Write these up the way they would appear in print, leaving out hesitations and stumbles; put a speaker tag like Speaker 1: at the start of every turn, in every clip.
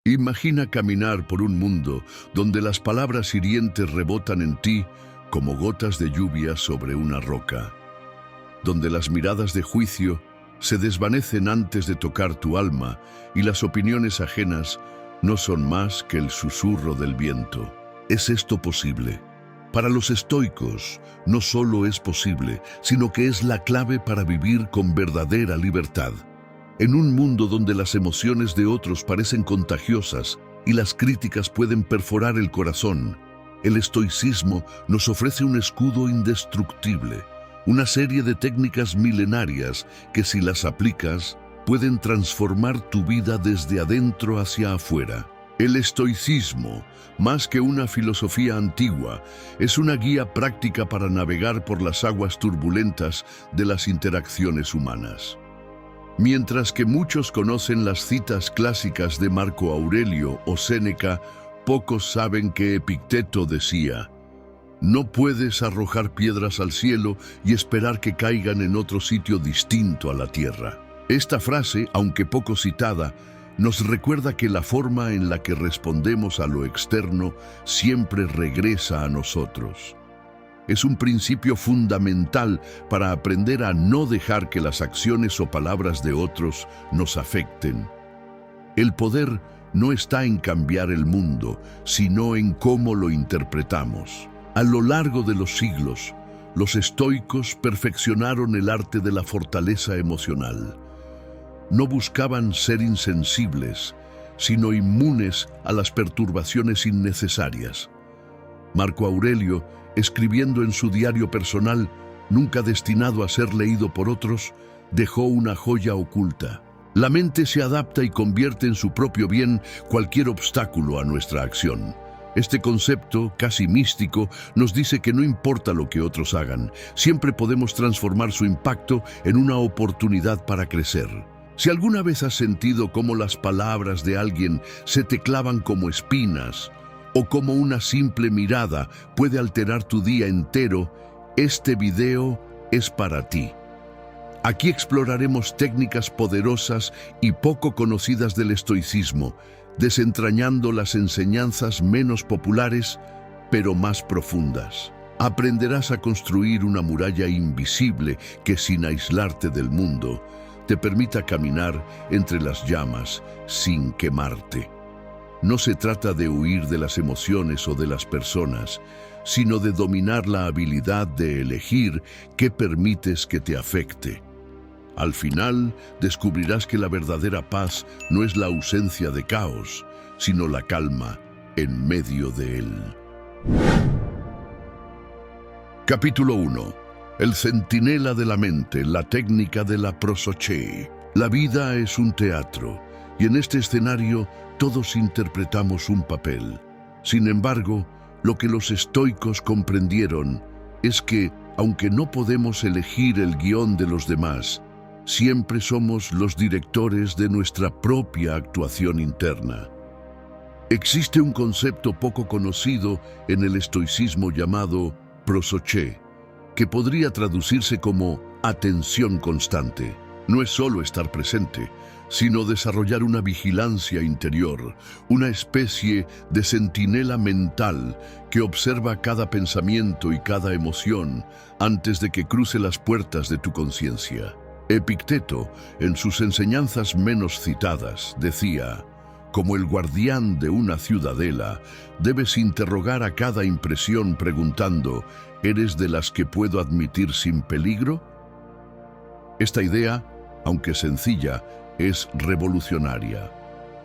Speaker 1: Imagina caminar por un mundo donde las palabras hirientes rebotan en ti como gotas de lluvia sobre una roca, donde las miradas de juicio se desvanecen antes de tocar tu alma y las opiniones ajenas no son más que el susurro del viento. ¿Es esto posible? Para los estoicos, no solo es posible, sino que es la clave para vivir con verdadera libertad. En un mundo donde las emociones de otros parecen contagiosas y las críticas pueden perforar el corazón, el estoicismo nos ofrece un escudo indestructible, una serie de técnicas milenarias que, si las aplicas, pueden transformar tu vida desde adentro hacia afuera. El estoicismo, más que una filosofía antigua, es una guía práctica para navegar por las aguas turbulentas de las interacciones humanas. Mientras que muchos conocen las citas clásicas de Marco Aurelio o Séneca, pocos saben que Epicteto decía: «No puedes arrojar piedras al cielo y esperar que caigan en otro sitio distinto a la tierra». Esta frase, aunque poco citada, nos recuerda que la forma en la que respondemos a lo externo siempre regresa a nosotros. Es un principio fundamental para aprender a no dejar que las acciones o palabras de otros nos afecten. El poder no está en cambiar el mundo, sino en cómo lo interpretamos. A lo largo de los siglos, los estoicos perfeccionaron el arte de la fortaleza emocional. No buscaban ser insensibles, sino inmunes a las perturbaciones innecesarias. Marco Aurelio, escribiendo en su diario personal, nunca destinado a ser leído por otros, dejó una joya oculta. La mente se adapta y convierte en su propio bien cualquier obstáculo a nuestra acción. Este concepto, casi místico, nos dice que no importa lo que otros hagan, siempre podemos transformar su impacto en una oportunidad para crecer. Si alguna vez has sentido cómo las palabras de alguien se te clavan como espinas, o cómo una simple mirada puede alterar tu día entero, este video es para ti. Aquí exploraremos técnicas poderosas y poco conocidas del estoicismo, desentrañando las enseñanzas menos populares, pero más profundas. Aprenderás a construir una muralla invisible que, sin aislarte del mundo, te permita caminar entre las llamas sin quemarte. No se trata de huir de las emociones o de las personas, sino de dominar la habilidad de elegir qué permites que te afecte. Al final, descubrirás que la verdadera paz no es la ausencia de caos, sino la calma en medio de él. Capítulo 1. El centinela de la mente, la técnica de la prosoché. La vida es un teatro, y en este escenario todos interpretamos un papel. Sin embargo, lo que los estoicos comprendieron es que, aunque no podemos elegir el guión de los demás, siempre somos los directores de nuestra propia actuación interna. Existe un concepto poco conocido en el estoicismo llamado prosoché, que podría traducirse como atención constante. No es solo estar presente, sino desarrollar una vigilancia interior, una especie de centinela mental que observa cada pensamiento y cada emoción antes de que cruce las puertas de tu conciencia. Epicteto, en sus enseñanzas menos citadas, decía: como el guardián de una ciudadela, debes interrogar a cada impresión preguntando: ¿eres de las que puedo admitir sin peligro? Esta idea, aunque sencilla, es revolucionaria.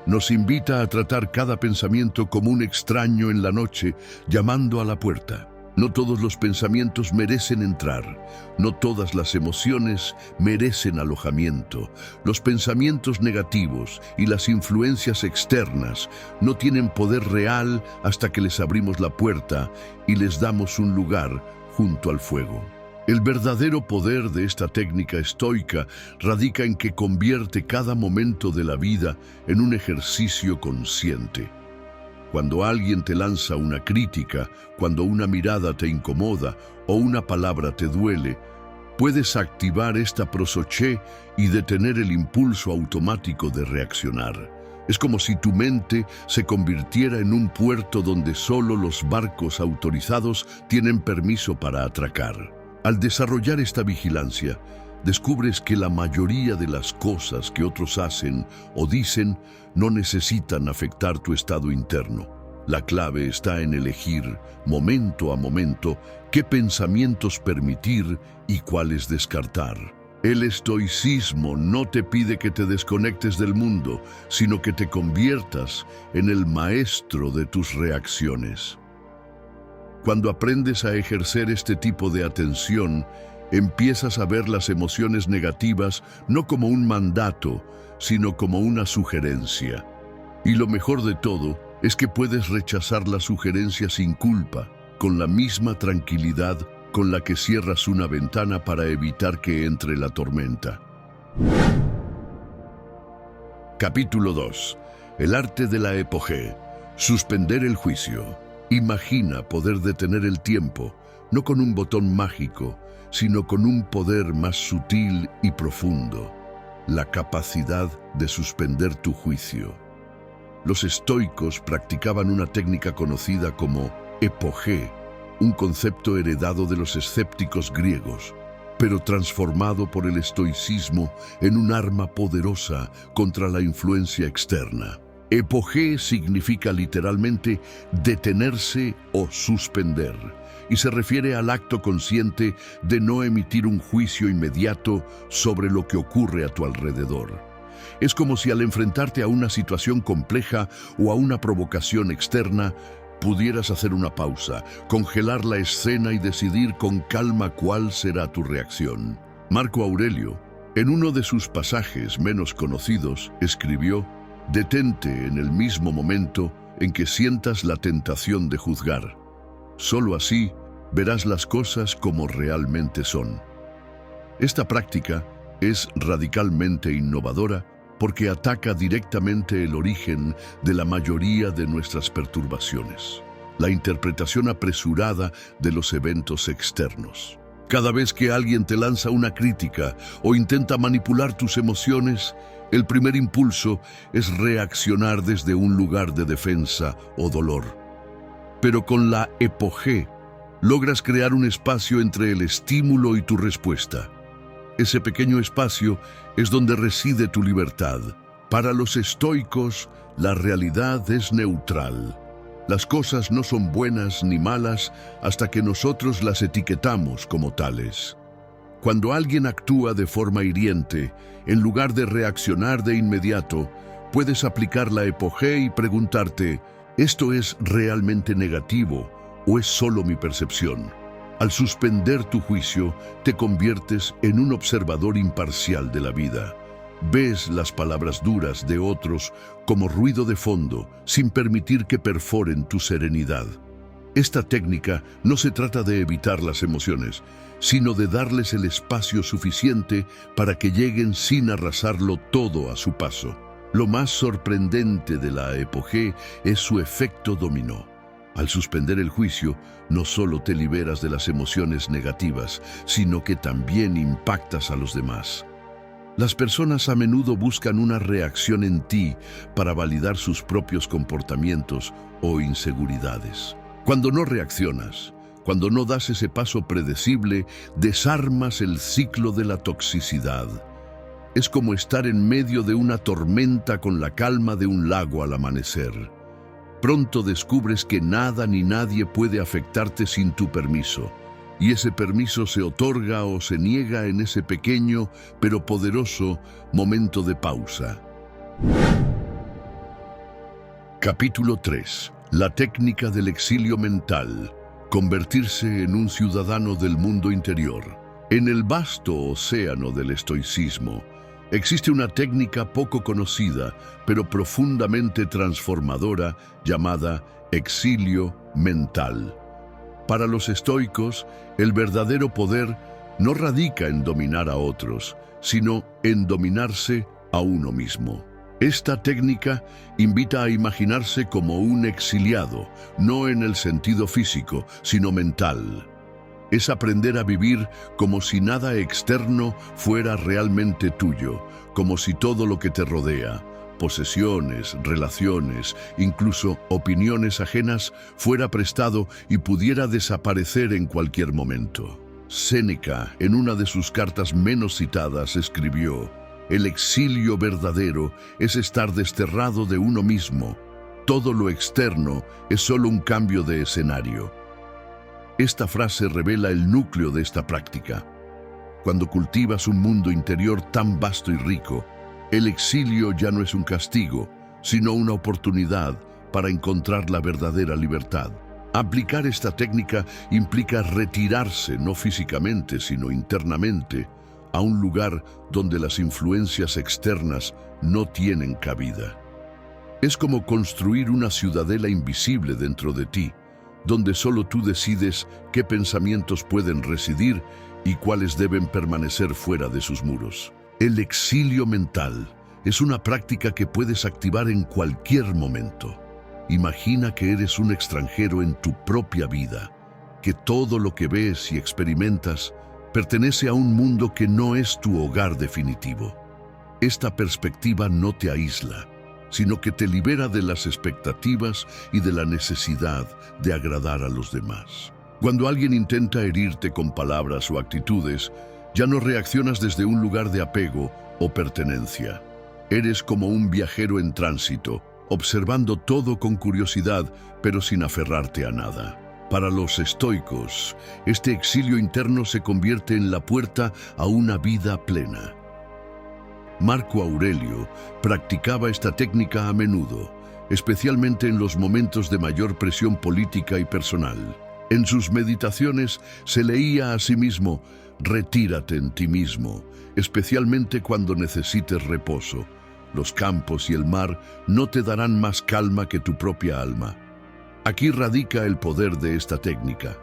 Speaker 1: Nos invita a tratar cada pensamiento como un extraño en la noche, llamando a la puerta. No todos los pensamientos merecen entrar, no todas las emociones merecen alojamiento. Los pensamientos negativos y las influencias externas no tienen poder real hasta que les abrimos la puerta y les damos un lugar junto al fuego. El verdadero poder de esta técnica estoica radica en que convierte cada momento de la vida en un ejercicio consciente. Cuando alguien te lanza una crítica, cuando una mirada te incomoda o una palabra te duele, puedes activar esta prosoché y detener el impulso automático de reaccionar. Es como si tu mente se convirtiera en un puerto donde solo los barcos autorizados tienen permiso para atracar. Al desarrollar esta vigilancia, descubres que la mayoría de las cosas que otros hacen o dicen no necesitan afectar tu estado interno. La clave está en elegir, momento a momento, qué pensamientos permitir y cuáles descartar. El estoicismo no te pide que te desconectes del mundo, sino que te conviertas en el maestro de tus reacciones. Cuando aprendes a ejercer este tipo de atención, empiezas a ver las emociones negativas no como un mandato, sino como una sugerencia. Y lo mejor de todo es que puedes rechazar la sugerencia sin culpa, con la misma tranquilidad con la que cierras una ventana para evitar que entre la tormenta. Capítulo 2. El arte de la epogé. Suspender el juicio. Imagina poder detener el tiempo, no con un botón mágico, sino con un poder más sutil y profundo: la capacidad de suspender tu juicio. Los estoicos practicaban una técnica conocida como epogé, un concepto heredado de los escépticos griegos, pero transformado por el estoicismo en un arma poderosa contra la influencia externa. Epogé significa literalmente detenerse o suspender, y se refiere al acto consciente de no emitir un juicio inmediato sobre lo que ocurre a tu alrededor. Es como si al enfrentarte a una situación compleja o a una provocación externa, pudieras hacer una pausa, congelar la escena y decidir con calma cuál será tu reacción. Marco Aurelio, en uno de sus pasajes menos conocidos, escribió: «Detente en el mismo momento en que sientas la tentación de juzgar. Solo así verás las cosas como realmente son». Esta práctica es radicalmente innovadora porque ataca directamente el origen de la mayoría de nuestras perturbaciones: la interpretación apresurada de los eventos externos. Cada vez que alguien te lanza una crítica o intenta manipular tus emociones, el primer impulso es reaccionar desde un lugar de defensa o dolor. Pero con la epogé, logras crear un espacio entre el estímulo y tu respuesta. Ese pequeño espacio es donde reside tu libertad. Para los estoicos, la realidad es neutral. Las cosas no son buenas ni malas hasta que nosotros las etiquetamos como tales. Cuando alguien actúa de forma hiriente, en lugar de reaccionar de inmediato, puedes aplicar la epogé y preguntarte: ¿esto es realmente negativo o es solo mi percepción? Al suspender tu juicio, te conviertes en un observador imparcial de la vida. Ves las palabras duras de otros como ruido de fondo, sin permitir que perforen tu serenidad. Esta técnica no se trata de evitar las emociones, sino de darles el espacio suficiente para que lleguen sin arrasarlo todo a su paso. Lo más sorprendente de la epogé es su efecto dominó. Al suspender el juicio, no solo te liberas de las emociones negativas, sino que también impactas a los demás. Las personas a menudo buscan una reacción en ti para validar sus propios comportamientos o inseguridades. Cuando no reaccionas, cuando no das ese paso predecible, desarmas el ciclo de la toxicidad. Es como estar en medio de una tormenta con la calma de un lago al amanecer. Pronto descubres que nada ni nadie puede afectarte sin tu permiso, y ese permiso se otorga o se niega en ese pequeño pero poderoso momento de pausa. Capítulo 3. La técnica del exilio mental. Convertirse en un ciudadano del mundo interior. En el vasto océano del estoicismo, existe una técnica poco conocida, pero profundamente transformadora, llamada exilio mental. Para los estoicos, el verdadero poder no radica en dominar a otros, sino en dominarse a uno mismo. Esta técnica invita a imaginarse como un exiliado, no en el sentido físico, sino mental. Es aprender a vivir como si nada externo fuera realmente tuyo, como si todo lo que te rodea, posesiones, relaciones, incluso opiniones ajenas, fuera prestado y pudiera desaparecer en cualquier momento. Séneca, en una de sus cartas menos citadas, escribió: «El exilio verdadero es estar desterrado de uno mismo. Todo lo externo es solo un cambio de escenario». Esta frase revela el núcleo de esta práctica. Cuando cultivas un mundo interior tan vasto y rico, el exilio ya no es un castigo, sino una oportunidad para encontrar la verdadera libertad. Aplicar esta técnica implica retirarse, no físicamente, sino internamente, a un lugar donde las influencias externas no tienen cabida. Es como construir una ciudadela invisible dentro de ti, donde solo tú decides qué pensamientos pueden residir y cuáles deben permanecer fuera de sus muros. El exilio mental es una práctica que puedes activar en cualquier momento. Imagina que eres un extranjero en tu propia vida, que todo lo que ves y experimentas pertenece a un mundo que no es tu hogar definitivo. Esta perspectiva no te aísla, sino que te libera de las expectativas y de la necesidad de agradar a los demás. Cuando alguien intenta herirte con palabras o actitudes, ya no reaccionas desde un lugar de apego o pertenencia. Eres como un viajero en tránsito, observando todo con curiosidad, pero sin aferrarte a nada. Para los estoicos, este exilio interno se convierte en la puerta a una vida plena. Marco Aurelio practicaba esta técnica a menudo, especialmente en los momentos de mayor presión política y personal. En sus meditaciones se leía a sí mismo: «Retírate en ti mismo, especialmente cuando necesites reposo. Los campos y el mar no te darán más calma que tu propia alma». Aquí radica el poder de esta técnica.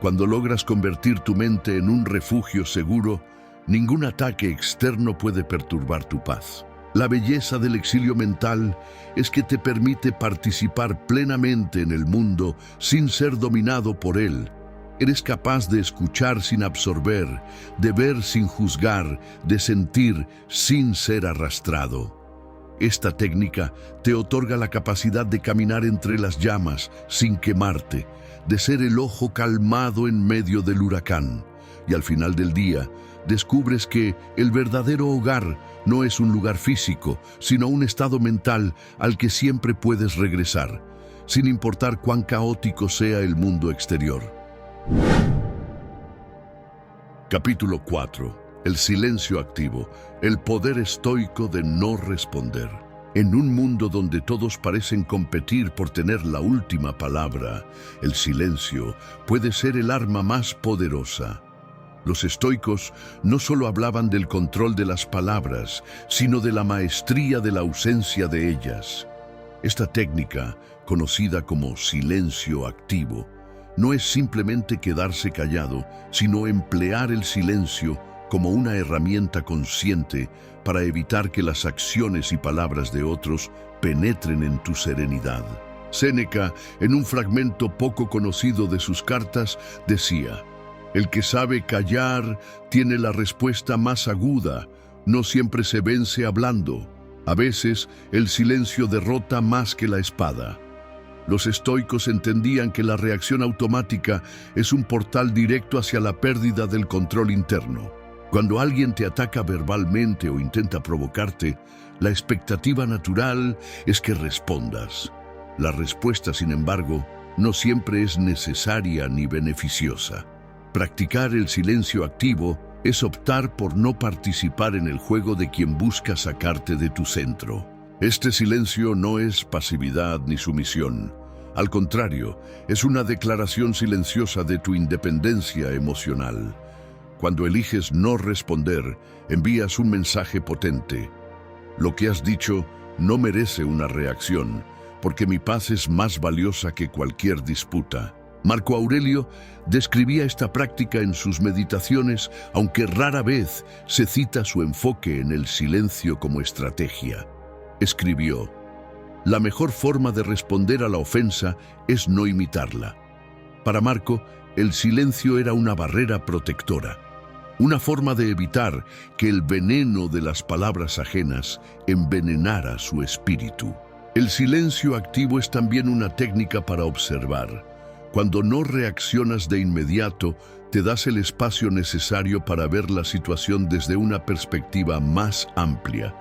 Speaker 1: Cuando logras convertir tu mente en un refugio seguro, ningún ataque externo puede perturbar tu paz. La belleza del exilio mental es que te permite participar plenamente en el mundo sin ser dominado por él. Eres capaz de escuchar sin absorber, de ver sin juzgar, de sentir sin ser arrastrado. Esta técnica te otorga la capacidad de caminar entre las llamas sin quemarte, de ser el ojo calmado en medio del huracán. Y al final del día, descubres que el verdadero hogar no es un lugar físico, sino un estado mental al que siempre puedes regresar, sin importar cuán caótico sea el mundo exterior. Capítulo 4. El silencio activo, el poder estoico de no responder. En un mundo donde todos parecen competir por tener la última palabra, el silencio puede ser el arma más poderosa. Los estoicos no solo hablaban del control de las palabras, sino de la maestría de la ausencia de ellas. Esta técnica, conocida como silencio activo, no es simplemente quedarse callado, sino emplear el silencio como una herramienta consciente para evitar que las acciones y palabras de otros penetren en tu serenidad. Séneca, en un fragmento poco conocido de sus cartas, decía: «El que sabe callar tiene la respuesta más aguda, no siempre se vence hablando. A veces el silencio derrota más que la espada». Los estoicos entendían que la reacción automática es un portal directo hacia la pérdida del control interno. Cuando alguien te ataca verbalmente o intenta provocarte, la expectativa natural es que respondas. La respuesta, sin embargo, no siempre es necesaria ni beneficiosa. Practicar el silencio activo es optar por no participar en el juego de quien busca sacarte de tu centro. Este silencio no es pasividad ni sumisión. Al contrario, es una declaración silenciosa de tu independencia emocional. Cuando eliges no responder, envías un mensaje potente. Lo que has dicho no merece una reacción, porque mi paz es más valiosa que cualquier disputa. Marco Aurelio describía esta práctica en sus meditaciones, aunque rara vez se cita su enfoque en el silencio como estrategia. Escribió: «La mejor forma de responder a la ofensa es no imitarla». Para Marco, el silencio era una barrera protectora. una forma de evitar que el veneno de las palabras ajenas envenenara su espíritu. El silencio activo es también una técnica para observar. Cuando no reaccionas de inmediato, te das el espacio necesario para ver la situación desde una perspectiva más amplia.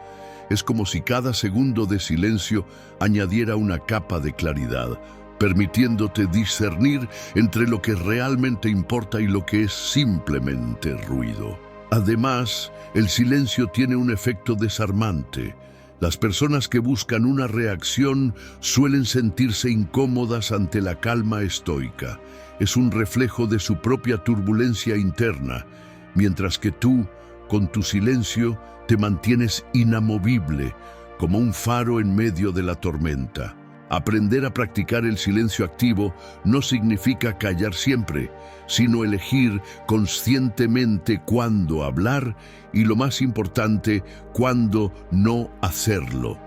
Speaker 1: Es como si cada segundo de silencio añadiera una capa de claridad, permitiéndote discernir entre lo que realmente importa y lo que es simplemente ruido. Además, el silencio tiene un efecto desarmante. Las personas que buscan una reacción suelen sentirse incómodas ante la calma estoica. Es un reflejo de su propia turbulencia interna, mientras que tú, con tu silencio, te mantienes inamovible, como un faro en medio de la tormenta. Aprender a practicar el silencio activo no significa callar siempre, sino elegir conscientemente cuándo hablar y, lo más importante, cuándo no hacerlo.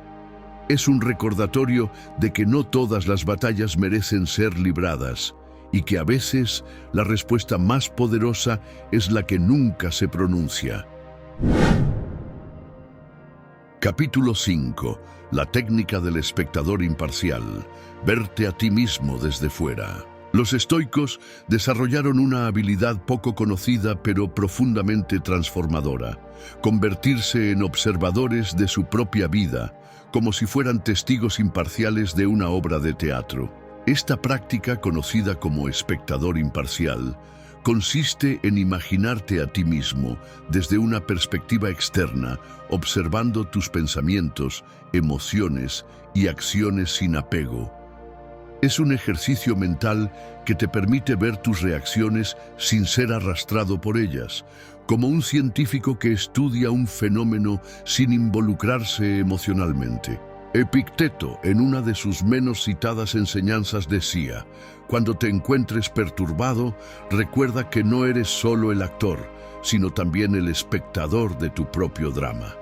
Speaker 1: Es un recordatorio de que no todas las batallas merecen ser libradas y que a veces la respuesta más poderosa es la que nunca se pronuncia. Capítulo 5. La técnica del espectador imparcial. Verte a ti mismo desde fuera. Los estoicos desarrollaron una habilidad poco conocida pero profundamente transformadora: convertirse en observadores de su propia vida, como si fueran testigos imparciales de una obra de teatro. Esta práctica, conocida como espectador imparcial, consiste en imaginarte a ti mismo desde una perspectiva externa, observando tus pensamientos, emociones y acciones sin apego. Es un ejercicio mental que te permite ver tus reacciones sin ser arrastrado por ellas, como un científico que estudia un fenómeno sin involucrarse emocionalmente. Epicteto, en una de sus menos citadas enseñanzas, decía: cuando te encuentres perturbado, recuerda que no eres solo el actor, sino también el espectador de tu propio drama.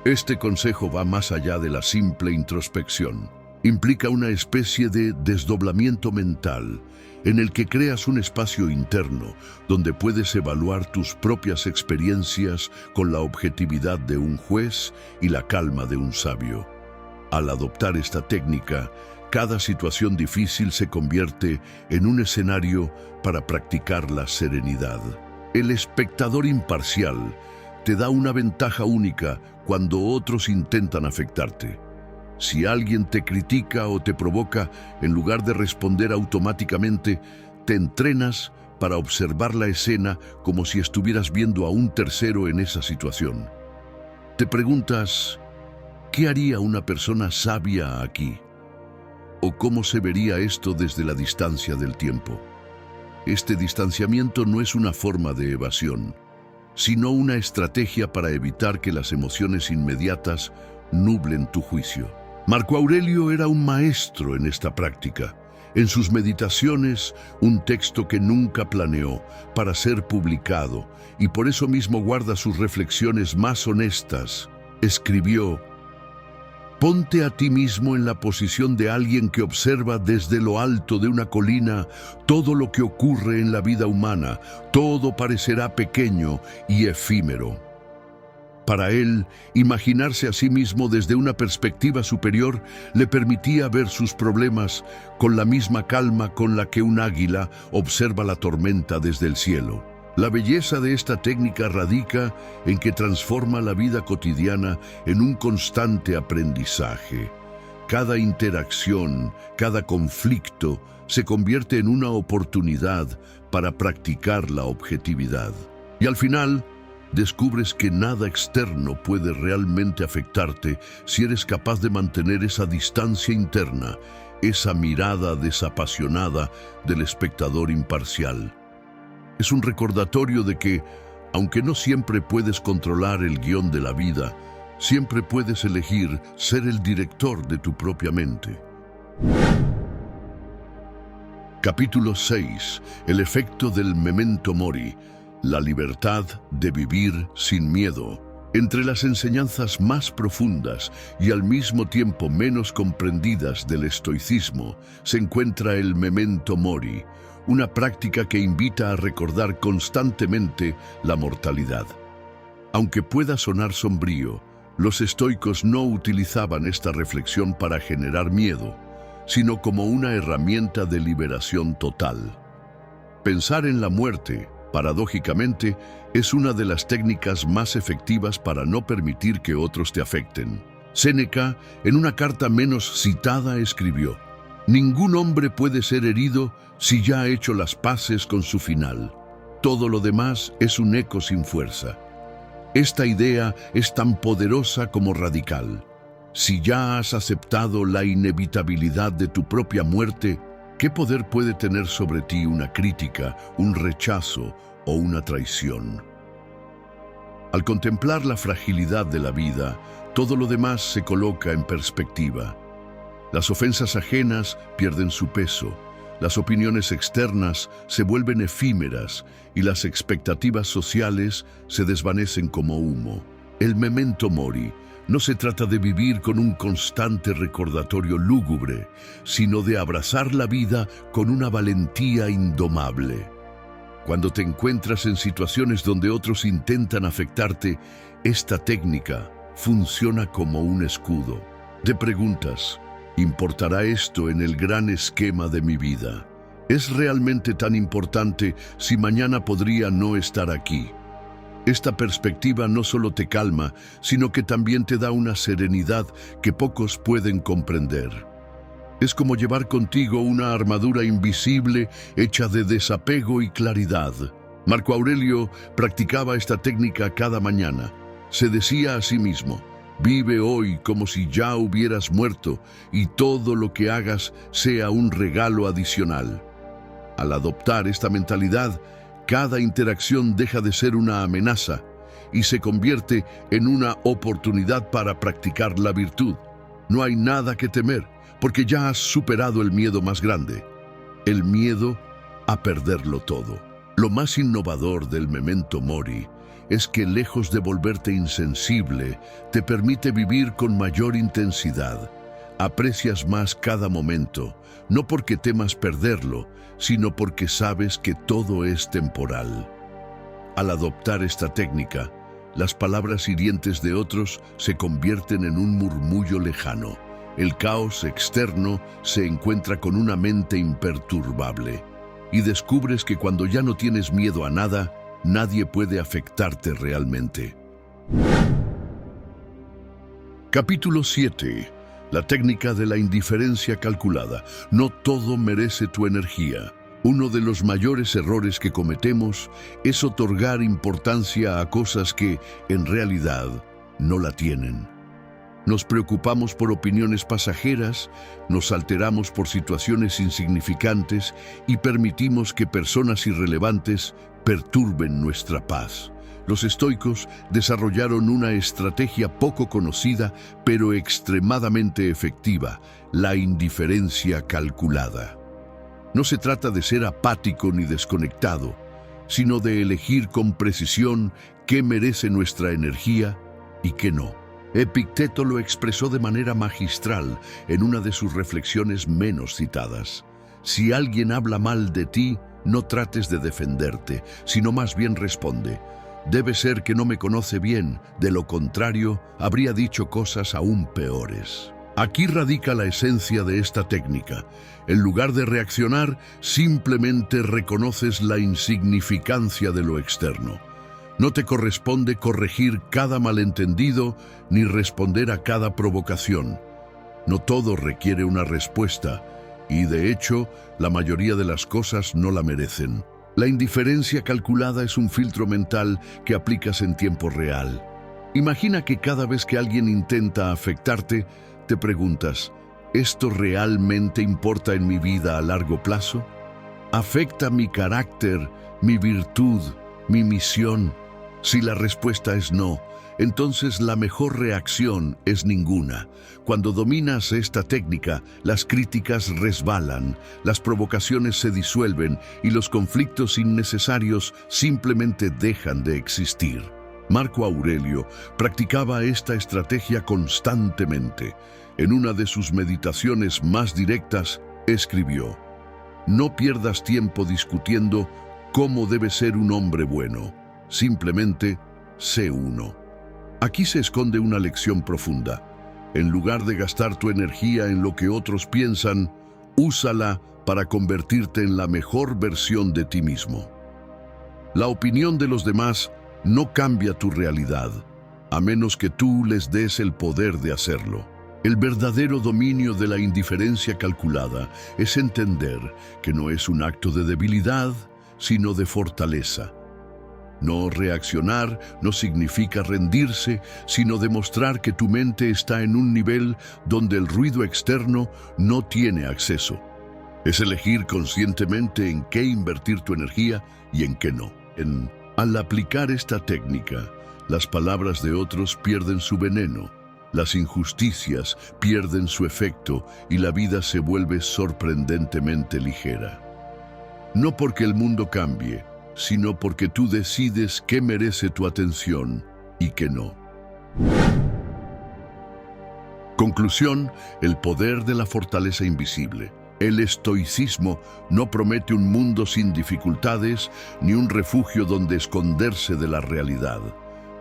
Speaker 1: Este consejo va más allá de la simple introspección. Implica una especie de desdoblamiento mental, en el que creas un espacio interno donde puedes evaluar tus propias experiencias con la objetividad de un juez y la calma de un sabio. Al adoptar esta técnica, cada situación difícil se convierte en un escenario para practicar la serenidad. El espectador imparcial te da una ventaja única cuando otros intentan afectarte. Si alguien te critica o te provoca, en lugar de responder automáticamente, te entrenas para observar la escena como si estuvieras viendo a un tercero en esa situación. Te preguntas: ¿qué haría una persona sabia aquí? ¿O cómo se vería esto desde la distancia del tiempo? Este distanciamiento no es una forma de evasión, sino una estrategia para evitar que las emociones inmediatas nublen tu juicio. Marco Aurelio era un maestro en esta práctica. En sus Meditaciones, un texto que nunca planeó para ser publicado y por eso mismo guarda sus reflexiones más honestas, escribió: ponte a ti mismo en la posición de alguien que observa desde lo alto de una colina todo lo que ocurre en la vida humana. Todo parecerá pequeño y efímero. Para él, imaginarse a sí mismo desde una perspectiva superior le permitía ver sus problemas con la misma calma con la que un águila observa la tormenta desde el cielo. La belleza de esta técnica radica en que transforma la vida cotidiana en un constante aprendizaje. Cada interacción, cada conflicto, se convierte en una oportunidad para practicar la objetividad. Y al final, descubres que nada externo puede realmente afectarte si eres capaz de mantener esa distancia interna, esa mirada desapasionada del espectador imparcial. Es un recordatorio de que, aunque no siempre puedes controlar el guión de la vida, siempre puedes elegir ser el director de tu propia mente. Capítulo 6. El efecto del memento mori. La libertad de vivir sin miedo. Entre las enseñanzas más profundas y al mismo tiempo menos comprendidas del estoicismo se encuentra el memento mori, una práctica que invita a recordar constantemente la mortalidad. Aunque pueda sonar sombrío, los estoicos no utilizaban esta reflexión para generar miedo, sino como una herramienta de liberación total. Pensar en la muerte, paradójicamente, es una de las técnicas más efectivas para no permitir que otros te afecten. Séneca, en una carta menos citada, escribió: «Ningún hombre puede ser herido si ya ha hecho las paces con su final. Todo lo demás es un eco sin fuerza». Esta idea es tan poderosa como radical. Si ya has aceptado la inevitabilidad de tu propia muerte, ¿qué poder puede tener sobre ti una crítica, un rechazo o una traición? Al contemplar la fragilidad de la vida, todo lo demás se coloca en perspectiva. Las ofensas ajenas pierden su peso, las opiniones externas se vuelven efímeras y las expectativas sociales se desvanecen como humo. El memento mori no se trata de vivir con un constante recordatorio lúgubre, sino de abrazar la vida con una valentía indomable. Cuando te encuentras en situaciones donde otros intentan afectarte, esta técnica funciona como un escudo. Te preguntas: ¿importará esto en el gran esquema de mi vida? ¿Es realmente tan importante si mañana podría no estar aquí? Esta perspectiva no solo te calma, sino que también te da una serenidad que pocos pueden comprender. Es como llevar contigo una armadura invisible hecha de desapego y claridad. Marco Aurelio practicaba esta técnica cada mañana. Se decía a sí mismo: «Vive hoy como si ya hubieras muerto y todo lo que hagas sea un regalo adicional». Al adoptar esta mentalidad, cada interacción deja de ser una amenaza y se convierte en una oportunidad para practicar la virtud. No hay nada que temer, porque ya has superado el miedo más grande, el miedo a perderlo todo. Lo más innovador del memento mori es que, lejos de volverte insensible, te permite vivir con mayor intensidad. Aprecias más cada momento, no porque temas perderlo, sino porque sabes que todo es temporal. Al adoptar esta técnica, las palabras hirientes de otros se convierten en un murmullo lejano. El caos externo se encuentra con una mente imperturbable, y descubres que cuando ya no tienes miedo a nada, nadie puede afectarte realmente. Capítulo 7. La técnica de la indiferencia calculada. No todo merece tu energía. Uno de los mayores errores que cometemos es otorgar importancia a cosas que, en realidad, no la tienen. Nos preocupamos por opiniones pasajeras, nos alteramos por situaciones insignificantes y permitimos que personas irrelevantes perturben nuestra paz. Los estoicos desarrollaron una estrategia poco conocida, pero extremadamente efectiva: la indiferencia calculada. No se trata de ser apático ni desconectado, sino de elegir con precisión qué merece nuestra energía y qué no. Epicteto lo expresó de manera magistral en una de sus reflexiones menos citadas. Si alguien habla mal de ti, no trates de defenderte, sino más bien responde: «Debe ser que no me conoce bien, de lo contrario, habría dicho cosas aún peores». Aquí radica la esencia de esta técnica. En lugar de reaccionar, simplemente reconoces la insignificancia de lo externo. No te corresponde corregir cada malentendido ni responder a cada provocación. No todo requiere una respuesta, y de hecho, la mayoría de las cosas no la merecen. La indiferencia calculada es un filtro mental que aplicas en tiempo real. Imagina que cada vez que alguien intenta afectarte, te preguntas: ¿esto realmente importa en mi vida a largo plazo? ¿Afecta mi carácter, mi virtud, mi misión? Si la respuesta es no, entonces la mejor reacción es ninguna. Cuando dominas esta técnica, las críticas resbalan, las provocaciones se disuelven y los conflictos innecesarios simplemente dejan de existir. Marco Aurelio practicaba esta estrategia constantemente. En una de sus meditaciones más directas, escribió: No pierdas tiempo discutiendo cómo debe ser un hombre bueno. Simplemente sé uno. Aquí se esconde una lección profunda. En lugar de gastar tu energía en lo que otros piensan, úsala para convertirte en la mejor versión de ti mismo. La opinión de los demás no cambia tu realidad, a menos que tú les des el poder de hacerlo. El verdadero dominio de la indiferencia calculada es entender que no es un acto de debilidad, sino de fortaleza. No reaccionar no significa rendirse, sino demostrar que tu mente está en un nivel donde el ruido externo no tiene acceso. Es elegir conscientemente en qué invertir tu energía y en qué no. Al aplicar esta técnica, las palabras de otros pierden su veneno, las injusticias pierden su efecto y la vida se vuelve sorprendentemente ligera. No porque el mundo cambie, sino porque tú decides qué merece tu atención y qué no. Conclusión: el poder de la fortaleza invisible. El estoicismo no promete un mundo sin dificultades ni un refugio donde esconderse de la realidad.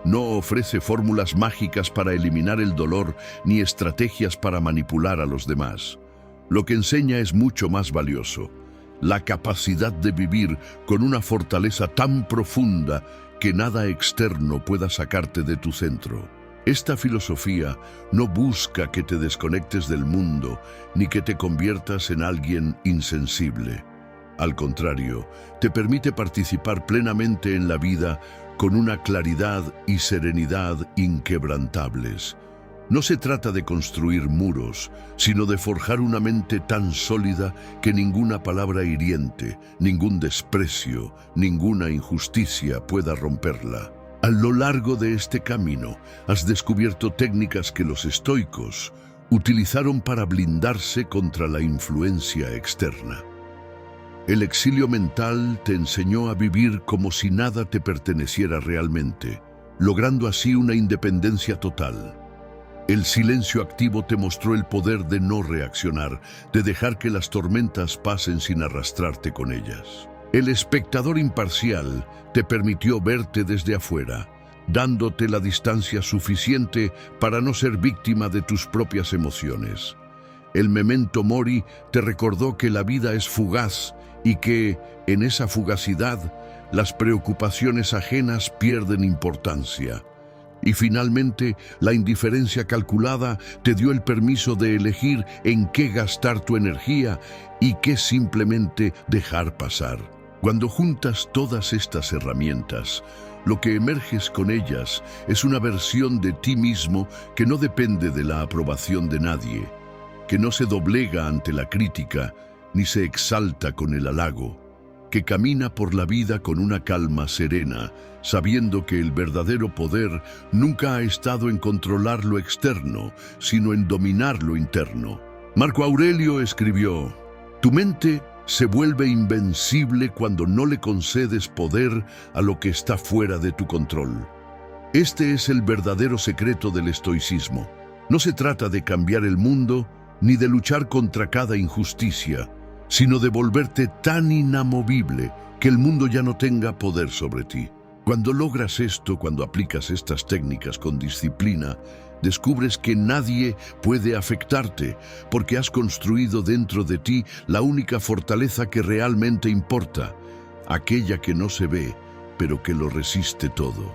Speaker 1: No ofrece fórmulas mágicas para eliminar el dolor ni estrategias para manipular a los demás. Lo que enseña es mucho más valioso: la capacidad de vivir con una fortaleza tan profunda que nada externo pueda sacarte de tu centro. Esta filosofía no busca que te desconectes del mundo ni que te conviertas en alguien insensible. Al contrario, te permite participar plenamente en la vida con una claridad y serenidad inquebrantables. No se trata de construir muros, sino de forjar una mente tan sólida que ninguna palabra hiriente, ningún desprecio, ninguna injusticia pueda romperla. A lo largo de este camino, has descubierto técnicas que los estoicos utilizaron para blindarse contra la influencia externa. El exilio mental te enseñó a vivir como si nada te perteneciera realmente, logrando así una independencia total. El silencio activo te mostró el poder de no reaccionar, de dejar que las tormentas pasen sin arrastrarte con ellas. El espectador imparcial te permitió verte desde afuera, dándote la distancia suficiente para no ser víctima de tus propias emociones. El memento mori te recordó que la vida es fugaz y que, en esa fugacidad, las preocupaciones ajenas pierden importancia. Y finalmente, la indiferencia calculada te dio el permiso de elegir en qué gastar tu energía y qué simplemente dejar pasar. Cuando juntas todas estas herramientas, lo que emerges con ellas es una versión de ti mismo que no depende de la aprobación de nadie, que no se doblega ante la crítica ni se exalta con el halago, que camina por la vida con una calma serena, sabiendo que el verdadero poder nunca ha estado en controlar lo externo, sino en dominar lo interno. Marco Aurelio escribió: «Tu mente se vuelve invencible cuando no le concedes poder a lo que está fuera de tu control». Este es el verdadero secreto del estoicismo. No se trata de cambiar el mundo ni de luchar contra cada injusticia, sino de volverte tan inamovible que el mundo ya no tenga poder sobre ti. Cuando logras esto, cuando aplicas estas técnicas con disciplina, descubres que nadie puede afectarte, porque has construido dentro de ti la única fortaleza que realmente importa, aquella que no se ve, pero que lo resiste todo.